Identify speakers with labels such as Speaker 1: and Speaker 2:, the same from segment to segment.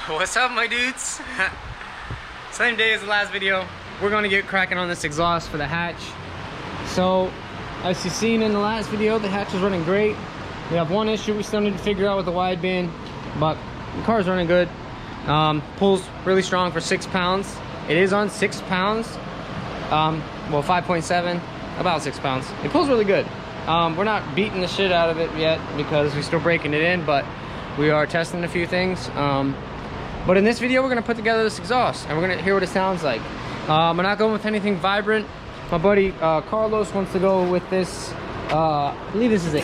Speaker 1: What's up, my dudes? Same day as the last video. We're going to get cracking on this exhaust for the hatch. So as you've seen in the last video, the hatch is running great. We have one issue we still need to figure out with the wideband, but the car's running good. Pulls really strong for 6 pounds. It is on 6 pounds. Well, 5.7, about 6 pounds. It pulls really good. We're not beating the shit out of it yet because we're still breaking it in, but we are testing a few things. But in this video, we're gonna put together this exhaust and we're gonna hear what it sounds like. We're not going with anything vibrant. My buddy Carlos wants to go with this, I believe this is a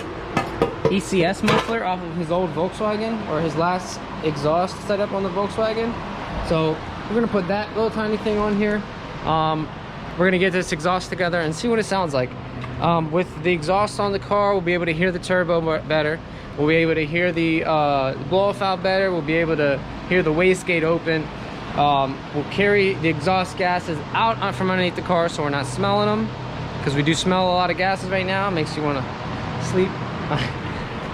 Speaker 1: ECS muffler off of his old Volkswagen, or his last exhaust setup on the Volkswagen. So we're gonna put that little tiny thing on here. We're gonna get this exhaust together and see what it sounds like. With the exhaust on the car, we'll be able to hear the turbo better. We'll be able to hear the blow-off valve better. We'll be able to hear the wastegate open. We'll carry the exhaust gases out from underneath the car so we're not smelling them, because we do smell a lot of gases right now. It makes you want to sleep.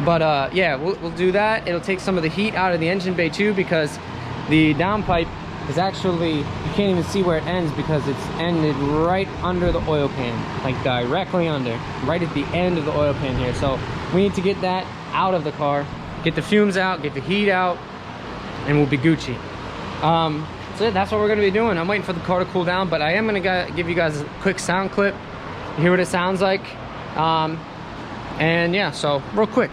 Speaker 1: But yeah, we'll do that. It'll take some of the heat out of the engine bay too, because the downpipe is actually, you can't even see where it ends because it's ended right under the oil pan, like directly under, right at the end of the oil pan here. So we need to get that out of the car, get the fumes out, get the heat out, and we'll be Gucci. So that's what we're gonna be doing. I'm waiting for the car to cool down, but I am gonna give you guys a quick sound clip, hear what it sounds like. And yeah, so real quick.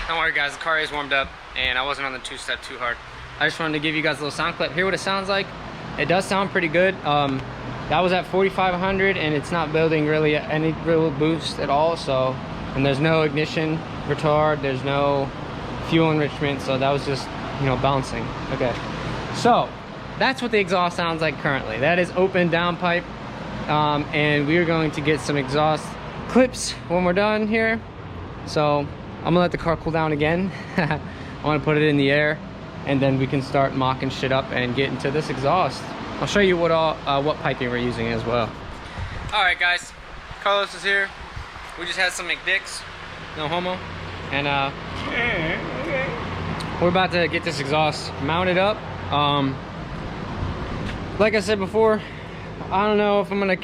Speaker 1: Don't worry guys, the car is warmed up and I wasn't on the two-step too hard. I just wanted to give you guys a little sound clip, hear what it sounds like. It does sound pretty good. That was at 4,500 and it's not building really any real boost at all. So, and there's no ignition retard, there's no fuel enrichment, so that was just, you know, bouncing. Okay, so that's what the exhaust sounds like currently. That is open downpipe, and we are going to get some exhaust clips when we're done here. So I'm gonna let the car cool down again. I want to put it in the air and then we can start mocking shit up and get into this exhaust. I'll show you what piping we're using as well. All right guys, Carlos is here. We just had some McDicks, no homo, and we're about to get this exhaust mounted up. Like I said before, I don't know if I'm gonna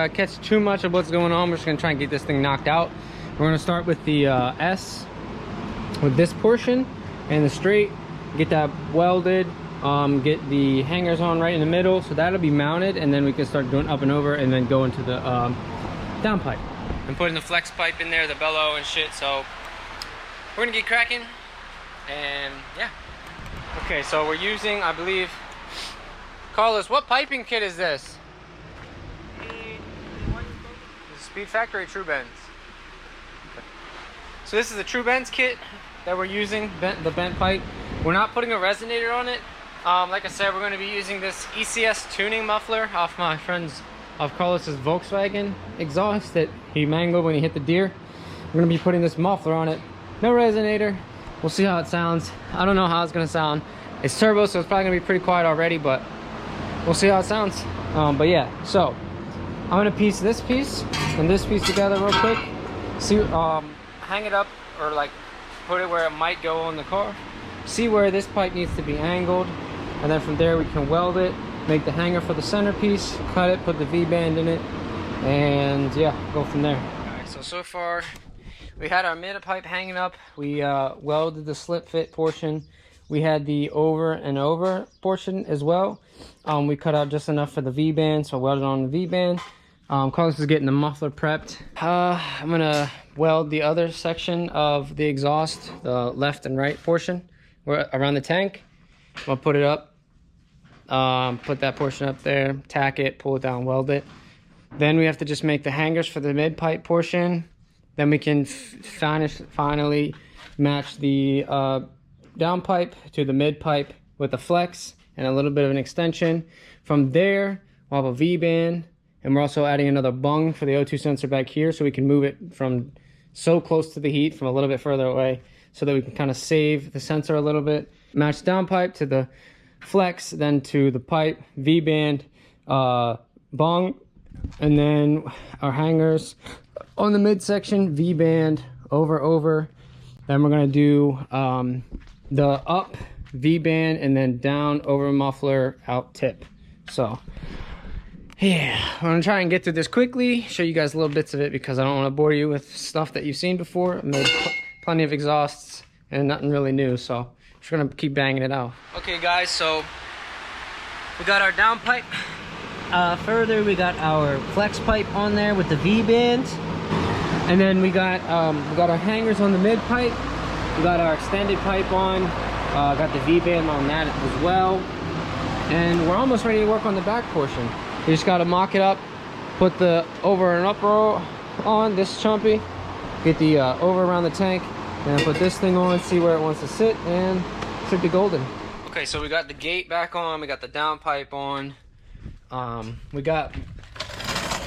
Speaker 1: catch too much of what's going on. We're just gonna try and get this thing knocked out. We're gonna start with the S, with this portion and the straight, get that welded, get the hangers on right in the middle, so that'll be mounted, and then we can start doing up and over and then go into the downpipe. I'm putting the flex pipe in there, the bellow and shit, so we're gonna get cracking, and yeah. Okay, so we're using, I believe, Carlos, what piping kit is this? The Speed Factory True Bends. So this is the True Bends kit that we're using, the bent pipe. We're not putting a resonator on it. Like I said, we're going to be using this ECS tuning muffler off my friend's, of Carlos's Volkswagen exhaust that he mangled when he hit the deer. We're going to be putting this muffler on it. No resonator. We'll see how it sounds. I don't know how it's going to sound. It's turbo, so it's probably going to be pretty quiet already, but we'll see how it sounds. But yeah, so I'm going to piece this piece and this piece together real quick. See, hang it up, or like put it where it might go on the car, see where this pipe needs to be angled, and then from there we can weld it, make the hanger for the centerpiece, cut it, put the V-band in it, and yeah, go from there. Alright, so far we had our mid pipe hanging up. We welded the slip fit portion. We had the over and over portion as well. We cut out just enough for the V-band, so welded on the V-band. Carlos is getting the muffler prepped. I'm gonna weld the other section of the exhaust, the left and right portion, around the tank. I'm gonna put it up, put that portion up there, tack it, pull it down, weld it. Then we have to just make the hangers for the mid pipe portion. Then we can finally match the downpipe to the mid pipe with a flex and a little bit of an extension. From there, we'll have a V-band, and we're also adding another bung for the O2 sensor back here, so we can move it from so close to the heat from a little bit further away, so that we can kind of save the sensor a little bit. Match downpipe to the flex, then to the pipe, V-band, bung, and then our hangers on the midsection, V-band, over. Then we're gonna do the up V-band and then down over muffler out tip. So yeah, I'm gonna try and get through this quickly, show you guys little bits of it because I don't want to bore you with stuff that you've seen before. I made plenty of exhausts and nothing really new, so just gonna keep banging it out. Okay guys, so we got our downpipe. Further, we got our flex pipe on there with the V-band, and then we got our hangers on the mid pipe. We got our extended pipe on, got the V-band on that as well, and we're almost ready to work on the back portion. We just got to mock it up, put the over and up row on, this chumpy, get the over around the tank, and put this thing on, see where it wants to sit, and it should be golden. Okay, so we got the gate back on, we got the downpipe on, we got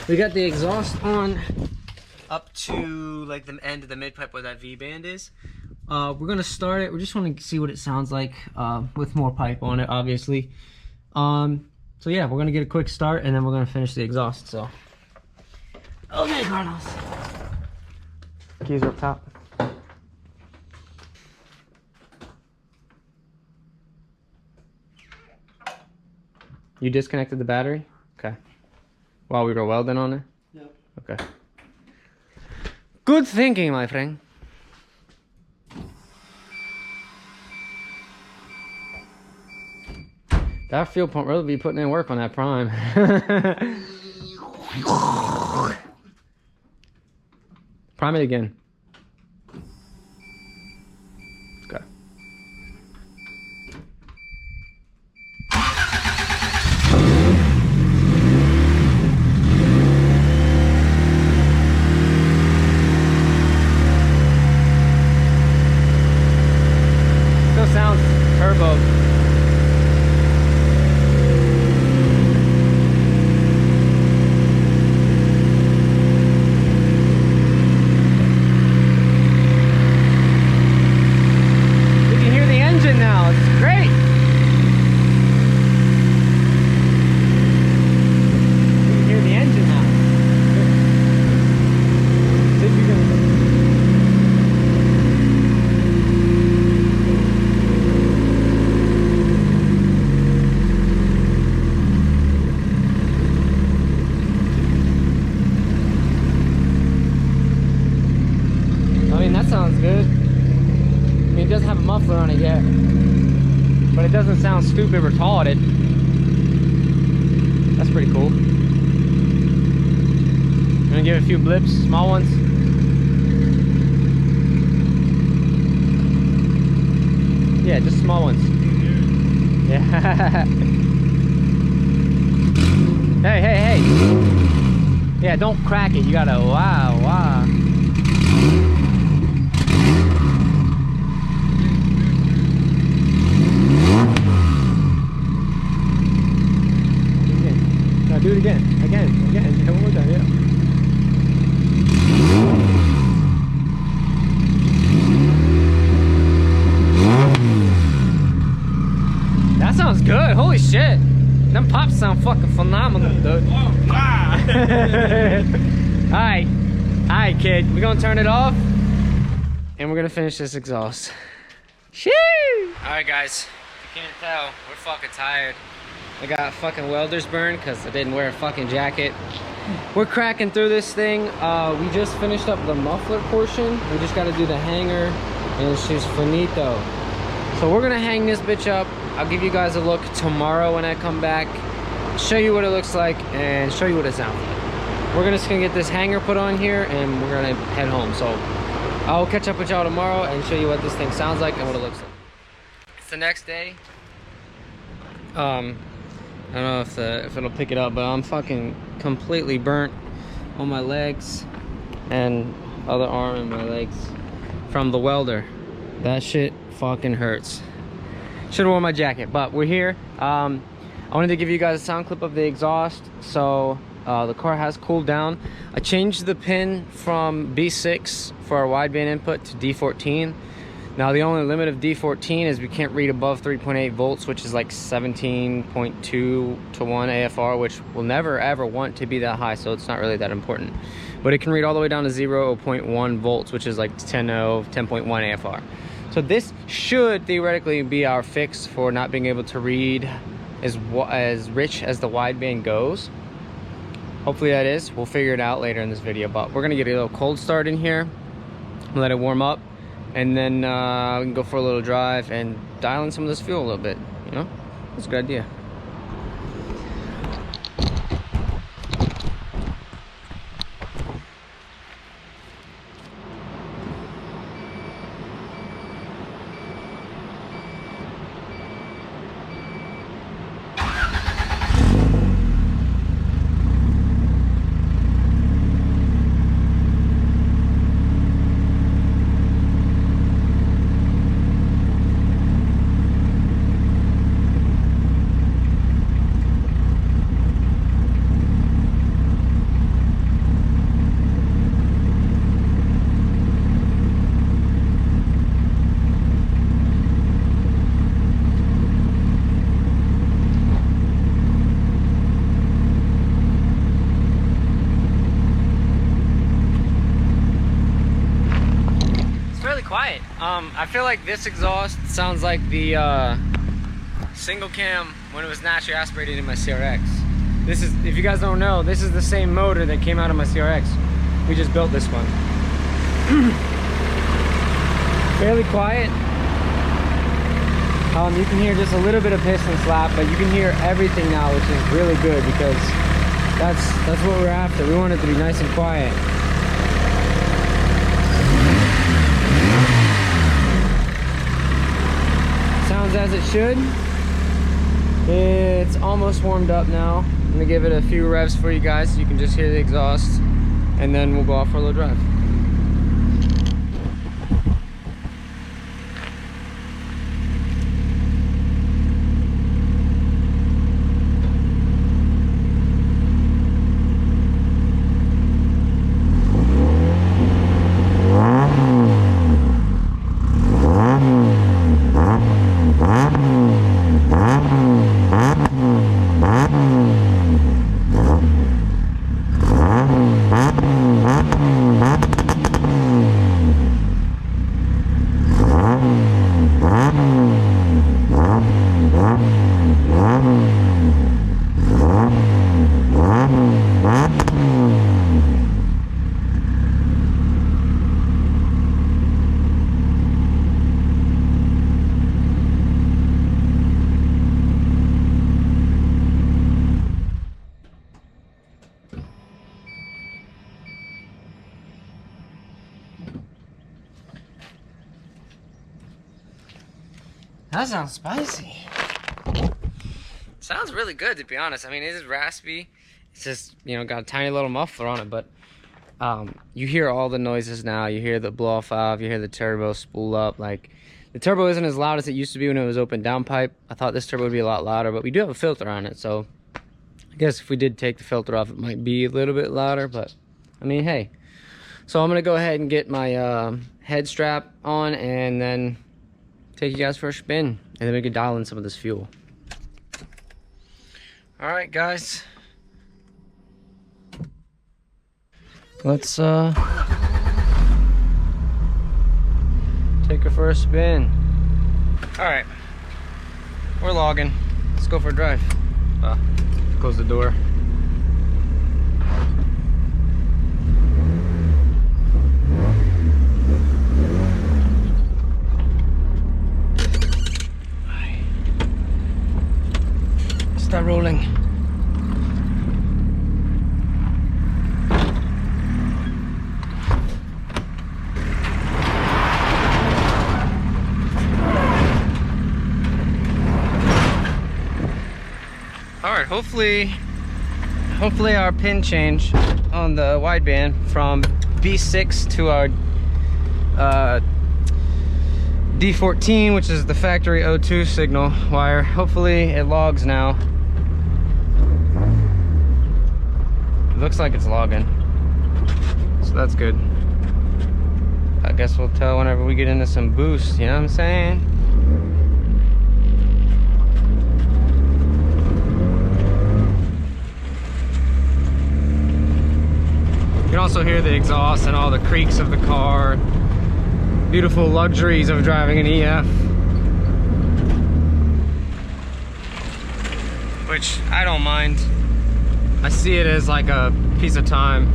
Speaker 1: the exhaust on up to like the end of the mid pipe where that V-band is. We're gonna start it. We just want to see what it sounds like with more pipe on it, obviously. So yeah, we're gonna get a quick start and then we're gonna finish the exhaust. So okay, Carlos. Keys are up top. You disconnected the battery? Okay. While we were welding on it? Yep. Okay. Good thinking, my friend. That fuel pump really be putting in work on that prime. Prime it again. Let's go. Still sounds turbo. Sounds good. I mean, it doesn't have a muffler on it yet, but it doesn't sound stupid retarded. That's pretty cool. I'm gonna give it a few blips, small ones. Yeah, just small ones. Yeah. Hey. Yeah, don't crack it. You gotta wow. Do it again. One more time, yeah. That sounds good. Holy shit. Them pops sound fucking phenomenal, dude. Alright, kid. We're gonna turn it off. and we're gonna finish this exhaust. Shoo! Alright guys, if you can't tell, we're fucking tired. I got fucking welder's burn because I didn't wear a fucking jacket. We're cracking through this thing. We just finished up the muffler portion. We just got to do the hanger, and it's just finito. So we're gonna hang this bitch up. I'll give you guys a look tomorrow when I come back, show you what it looks like, and show you what it sounds like. We're just gonna get this hanger put on here, and we're gonna head home. So I'll catch up with y'all tomorrow and show you what this thing sounds like and what it looks like. It's the next day. I don't know if it'll pick it up, but I'm fucking completely burnt on my legs and other arm and my legs from the welder. That shit fucking hurts. Should have worn my jacket, but we're here. I wanted to give you guys a sound clip of the exhaust. So the car has cooled down. I changed the pin from B6 for our wideband input to D14. Now the only limit of D14 is we can't read above 3.8 volts, which is like 17.2 to 1 AFR, which we'll never ever want to be that high, so it's not really that important. But it can read all the way down to 0.1 volts, which is like 10.0, 10.1 AFR. So this should theoretically be our fix for not being able to read as rich as the wideband goes. Hopefully that is. We'll figure it out later in this video, but we're gonna get a little cold start in here, let it warm up, and then we can go for a little drive and dial in some of this fuel a little bit, you know? That's a good idea. Quiet. I feel like this exhaust sounds like the single cam when it was naturally aspirated in my CRX. This is, if you guys don't know, this is the same motor that came out of my CRX. We just built this one. Fairly quiet. You can hear just a little bit of piston slap, but you can hear everything now, which is really good because that's what we're after. We want it to be nice and quiet. Sounds as it should. It's almost warmed up now. I'm gonna give it a few revs for you guys so you can just hear the exhaust, and then we'll go off for a little drive. That sounds spicy. Sounds really good, to be honest. I mean, it is raspy. It's just, you know, got a tiny little muffler on it, but you hear all the noises now. You hear the blow-off valve, you hear the turbo spool up. Like, the turbo isn't as loud as it used to be when it was open downpipe. I thought this turbo would be a lot louder, but we do have a filter on it, so I guess if we did take the filter off, it might be a little bit louder, but I mean, hey. So I'm gonna go ahead and get my head strap on and then take you guys for a spin, and then we can dial in some of this fuel. All right, guys. Let's Take her for a spin. Alright. We're logging. Let's go for a drive. Close the door. Start rolling. Alright, hopefully our pin change on the wideband from B6 to our D14, which is the factory O2 signal wire, hopefully it logs now. It looks like it's logging, so that's good. I guess we'll tell whenever we get into some boost, you know what I'm saying? You can also hear the exhaust and all the creaks of the car. Beautiful luxuries of driving an EF. Which I don't mind. I see it as like a piece of time.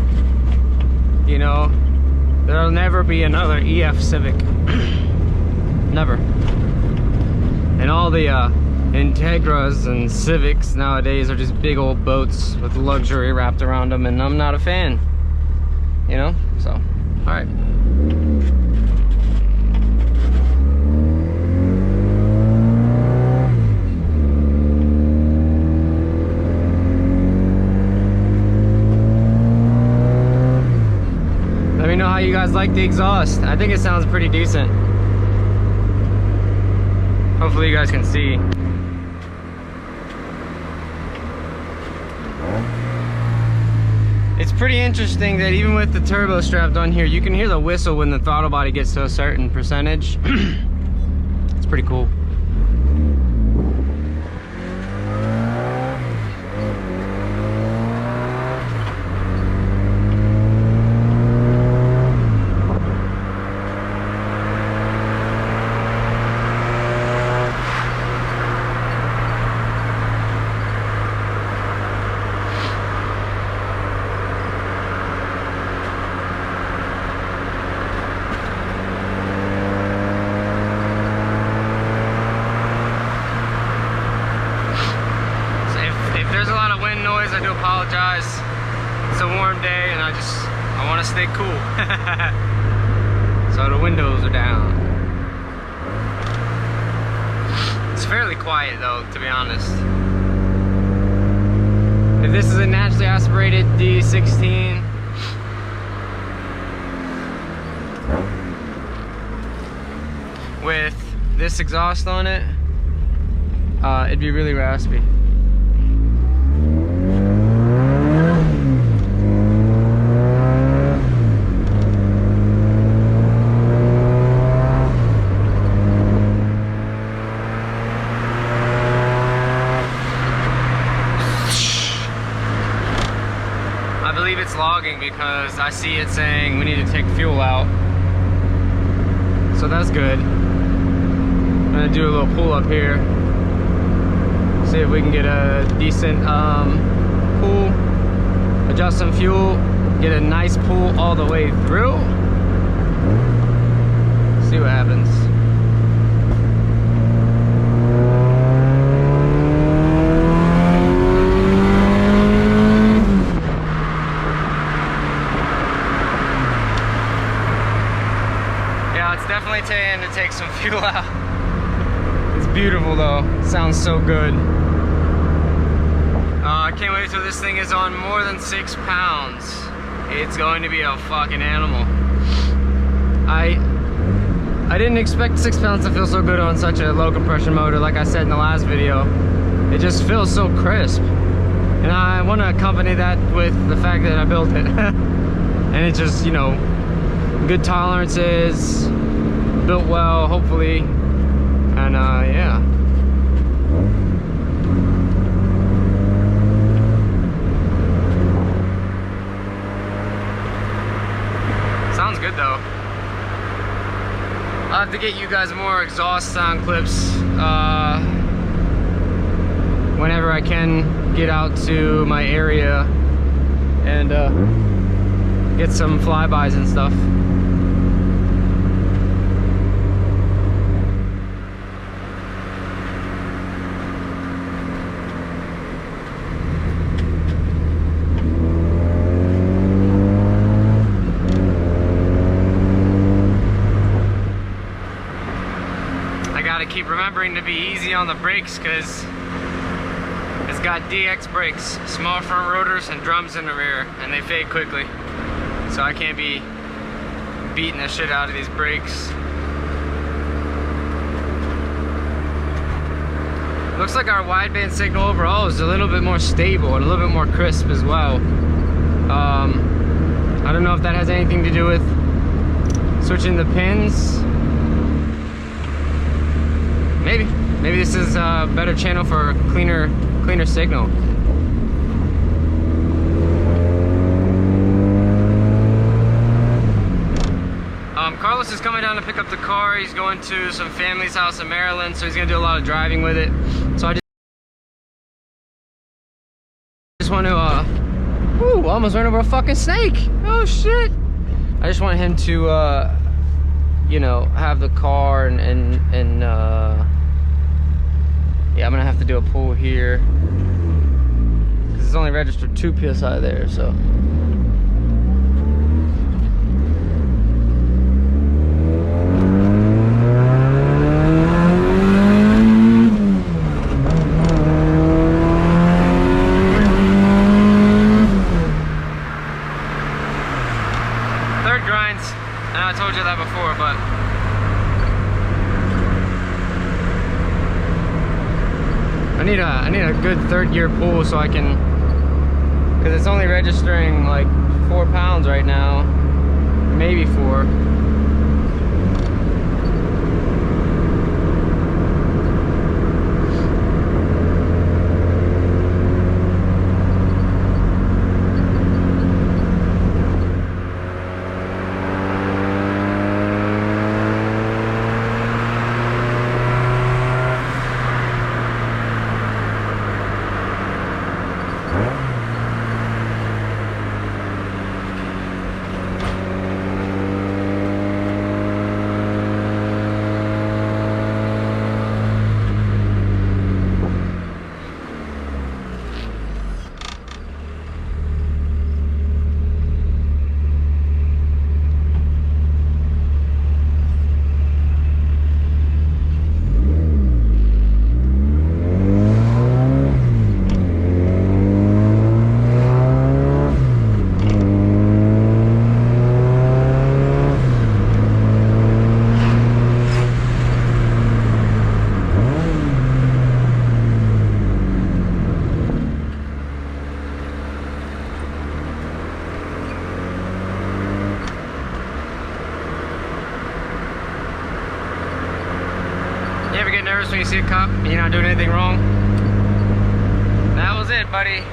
Speaker 1: You know, there'll never be another EF Civic. Never. And all the Integras and Civics nowadays are just big old boats with luxury wrapped around them, and I'm not a fan. You know, so, all right. Let me know how you guys like the exhaust. I think it sounds pretty decent. Hopefully you guys can see. It's pretty interesting that even with the turbo strapped on here, you can hear the whistle when the throttle body gets to a certain percentage. It's pretty cool. I do apologize. It's a warm day and I want to stay cool. So the windows are down. It's fairly quiet though, to be honest. If this is a naturally aspirated D16, with this exhaust on it, it'd be really raspy. It's logging because I see it saying we need to take fuel out, so that's good. I'm gonna do a little pull up here, see if we can get a decent pull, adjust some fuel, get a nice pull all the way through, see what happens. Definitely trying to take some fuel out. It's beautiful though. It sounds so good. I can't wait till this thing is on more than 6 pounds. It's going to be a fucking animal. I didn't expect 6 pounds to feel so good on such a low compression motor. Like I said in the last video, it just feels so crisp. And I want to accompany that with the fact that I built it. And it just, you know, good tolerances, built well, hopefully, and yeah. Sounds good though. I'll have to get you guys more exhaust sound clips whenever I can get out to my area and get some flybys and stuff. Keep remembering to be easy on the brakes because it's got DX brakes, small front rotors and drums in the rear, and they fade quickly, so I can't be beating the shit out of these brakes. Looks like our wideband signal overall is a little bit more stable and a little bit more crisp as well. I don't know if that has anything to do with switching the pins. Maybe this is a better channel for a cleaner signal. Carlos is coming down to pick up the car. He's going to some family's house in Maryland, so he's gonna do a lot of driving with it. So I just want to, ooh, almost ran over a fucking snake. Oh shit! I just want him to, you know, have the car and yeah, I'm gonna have to do a pull here because it's only registered 2 PSI there, so. Third grinds. I know I told you that before, but I need a good third gear pull so I can, because it's only registering like 4 pounds right now, maybe 4. You ever get nervous when you see a cop and you're not doing anything wrong? That was it, buddy.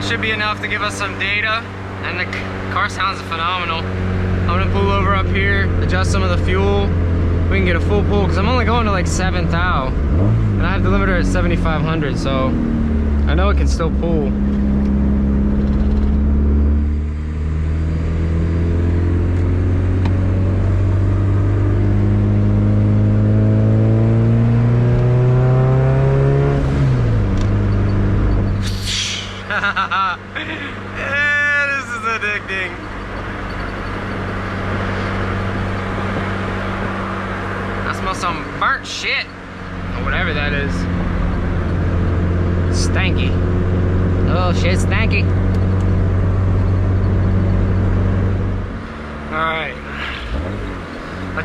Speaker 1: Should be enough to give us some data, and the car sounds phenomenal. I'm gonna pull over up here, adjust some of the fuel. We can get a full pull because I'm only going to like 7 thou, and I have the limiter at 7,500, so I know it can still pull. Yeah, this is addicting. I smell some burnt shit, or whatever that is. Stanky. Oh shit, stanky.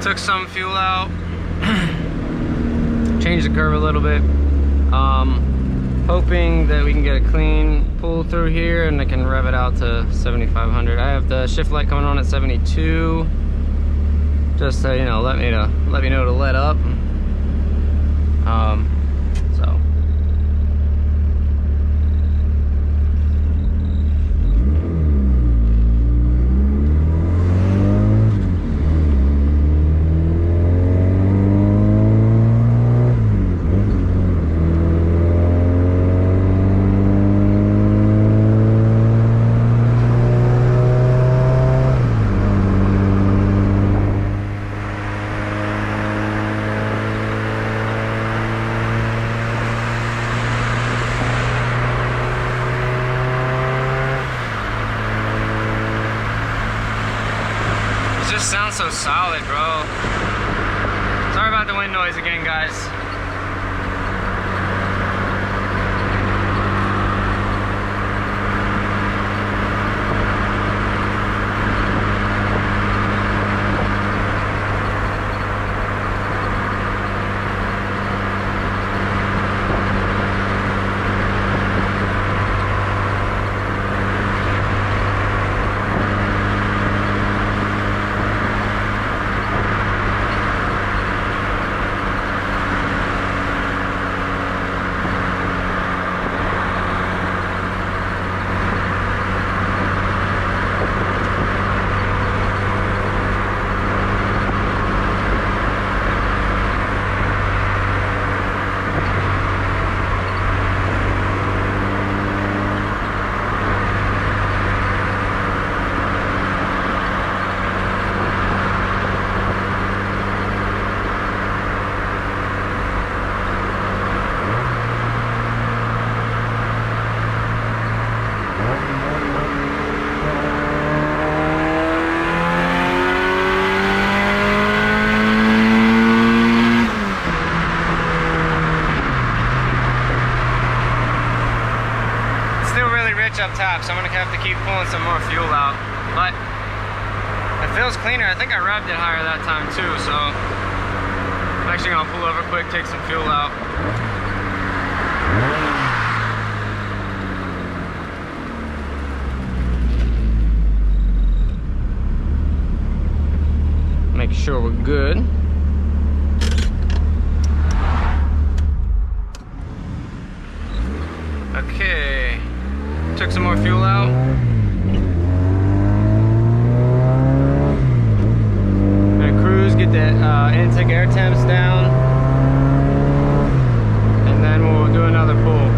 Speaker 1: Took some fuel out. Changed the curve a little bit. Hoping that we can get a clean pull through here and I can rev it out to 7,500. I have the shift light coming on at 72. Just to, you know, let me know to let up. So. Just sounds so solid, bro. Sorry about the wind noise again, guys. Up top, so I'm gonna have to keep pulling some more fuel out, but it feels cleaner. I think I revved it higher that time too, so I'm actually gonna pull over quick, take some fuel out. Make sure we're good. Okay. Took some more fuel out. Gonna cruise, get the intake air temps down, and then we'll do another pull.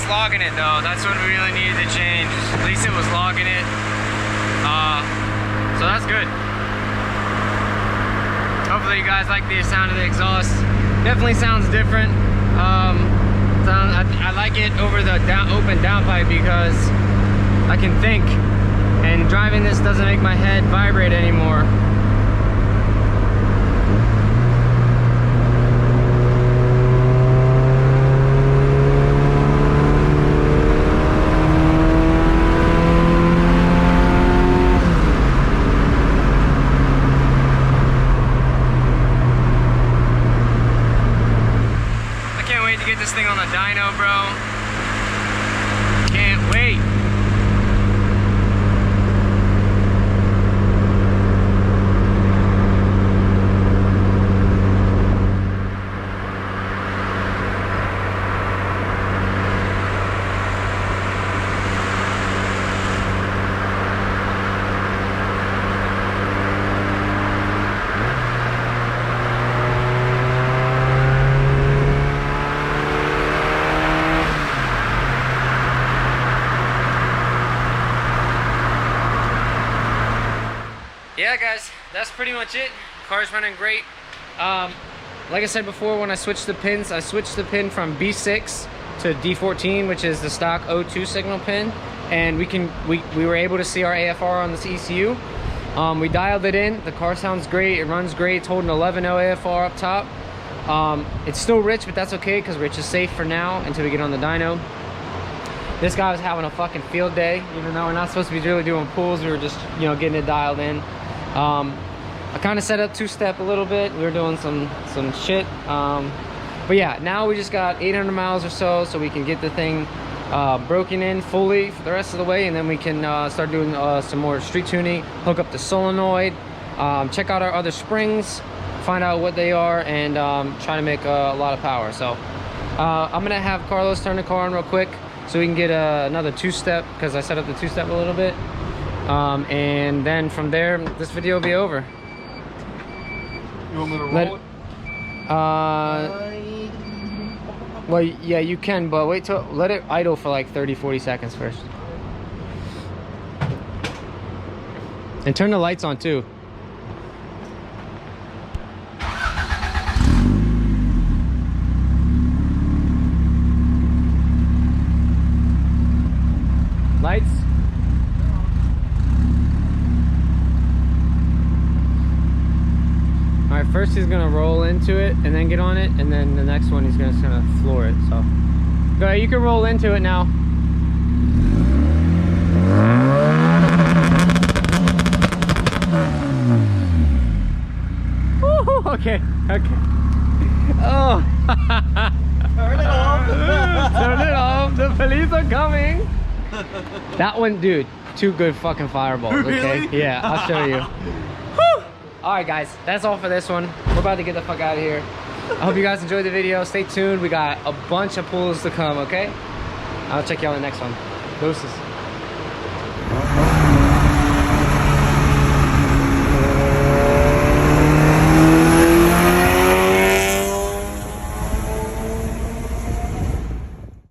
Speaker 1: Logging it though, that's what we really needed to change. At least it was logging it, so that's good. Hopefully you guys like the sound of the exhaust. Definitely sounds different. I like it over the open downpipe because I can think, and driving this doesn't make my head vibrate anymore. This thing on the dyno, bro. Can't wait. yeah, guys, that's pretty much it. Car's running great. Like I said before, when I switched the pins, I switched the pin from B6 to D14, which is the stock O2 signal pin, and we were able to see our AFR on this ECU. We dialed it in. The car sounds great. It runs great. It's holding 11.0 AFR up top. It's still rich, but that's okay because rich is safe for now until we get on the dyno. This guy was having a fucking field day, even though we're not supposed to be really doing pulls. We were just, you know, getting it dialed in. I kind of set up two-step a little bit. We were doing some shit. But yeah, now we just got 800 miles or so we can get the thing broken in fully for the rest of the way, and then we can start doing some more street tuning, hook up the solenoid, check out our other springs, find out what they are, and try to make a lot of power. So I'm gonna have Carlos turn the car on real quick so we can get another two-step, because I set up the two-step a little bit, and then from there this video will be over.
Speaker 2: You want me to roll it?
Speaker 1: Well, yeah, you can, but wait till, let it idle for like 30-40 seconds first. And turn the lights on too. Lights? All right, first he's gonna roll into it and then get on it, and then the next one he's just gonna floor it. So, go ahead, you can roll into it now. Woo, okay. Oh.
Speaker 2: Turn it off.
Speaker 1: Turn it off. The police are coming. That one, dude, two good fucking fireballs. Okay.
Speaker 2: Really?
Speaker 1: Yeah, I'll show you. Alright guys, that's all for this one. We're about to get the fuck out of here. I hope you guys enjoyed the video. Stay tuned. We got a bunch of pulls to come, okay? I'll check you on the next one. Deuces.